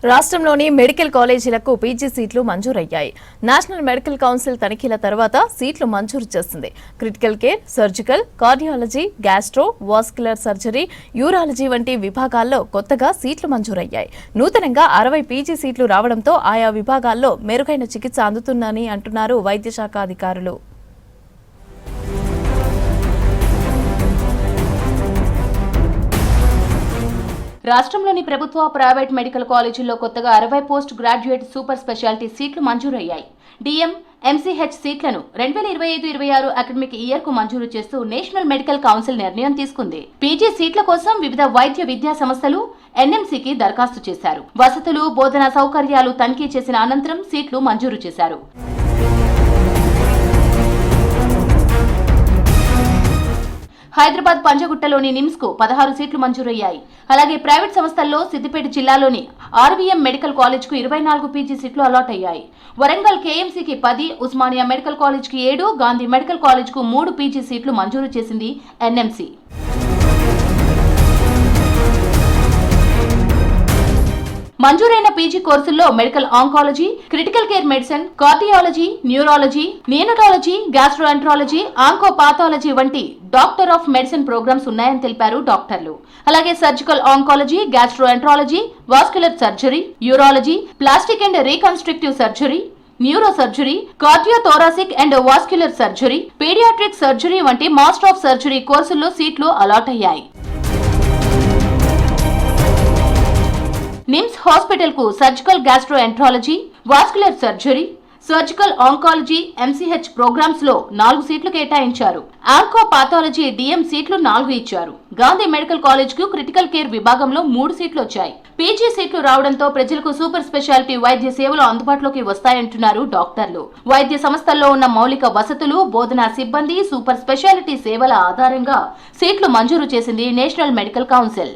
రాష్ట్రంలోని మెడికల్ కాలేజీలకు పీజీ సీట్లు మంజూరయ్యాయి. నేషనల్ మెడికల్ కౌన్సిల్ తనిఖీల తర్వాత సీట్లు మంజూరు చేసింది. Critical care, surgical, cardiology, gastro, vascular surgery, urology వంటి విభాగాల్లో కొత్తగా సీట్లు మంజూరయ్యాయి. నూతనంగా 60 పీజీ సీట్లు రావడంతో ఆయా విభాగాల్లో మెరుగైన చికిత్స అందుతుందని అంటున్నారు వైద్య శాఖ అధికారులు. రాష్ట్రంలోని ప్రభుత్వ, ప్రైవేట్ మెడికల్ కాలేజీల్లో కొత్తగా 60 పోస్ట్ గ్రాడ్యుయేట్ సూపర్ స్పెషాలిటీ సీట్లు మంజూరయ్యాయి. డిఎం, ఎంసీహెచ్ సీట్లను 2025-26 అకాడమిక్ ఇయర్ కు మంజూరు చేస్తూ నేషనల్ మెడికల్ కౌన్సిల్ నిర్ణయం తీసుకుంది. పీజీ సీట్ల కోసం వివిధ వైద్య విద్యా సంస్థలు ఎన్ఎంసీకి దరఖాస్తు చేశారు. వసతులు, బోధనా సౌకర్యాలు తనిఖీ చేసిన అనంతరం సీట్లు మంజూరు చేశారు. హైదరాబాద్ పంజగుట్టలోని నిమ్స్ కు 16 సీట్లు మంజూరయ్యాయి. అలాగే ప్రైవేట్ సంస్థల్లో సిద్దిపేట జిల్లాలోని ఆర్వీఎం మెడికల్ కాలేజ్ కు 24 పీజీ సీట్లు అలాట్ అయ్యాయి. వరంగల్ కేఎంసీకి 10, ఉస్మానియా మెడికల్ కాలేజ్ కి 7, గాంధీ మెడికల్ కాలేజ్ కు 3 పీజీ సీట్లు మంజూరు చేసింది ఎన్ఎంసీ. మంజూరైన పీజీ కోర్సుల్లో medical oncology, critical care medicine, cardiology, neurology, neonatology, gastroenterology, oncopathology వంటి డాక్టర్ ఆఫ్ మెడిసిన్ ప్రోగ్రామ్స్ ఉన్నాయని తెలిపారు డాక్టర్లు. అలాగే surgical oncology, gastroenterology, vascular surgery, urology, plastic and reconstructive surgery, neuro surgery, cardiothoracic and vascular surgery, paediatric surgery వంటి master of surgery కోర్సుల్లో సీట్లు allot అయ్యాయి. NIMS hospital కు surgical gastroenterology, vascular surgery, surgical oncology, MCh programs లో 4 సీట్లు కేటాయించారు. Oncopathology DM సీట్లు 4 ఇచ్చారు. గాంధీ మెడికల్ కాలేజ్ కు క్రిటికల్ కేర్ విభాగంలో 3 సీట్లు వచ్చాయి. పీజీ సీట్లు రావడంతో ప్రజలకు సూపర్ స్పెషాలిటీ వైద్య సేవలు అందుబాటులోకి వస్తాయంటున్నారు డాక్టర్లు. వైద్య సంస్థల్లో ఉన్న మౌలిక వసతులు, బోధనా సిబ్బంది, సూపర్ స్పెషాలిటీ సేవల ఆధారంగా సీట్లు మంజూరు చేసింది నేషనల్ మెడికల్ కౌన్సిల్.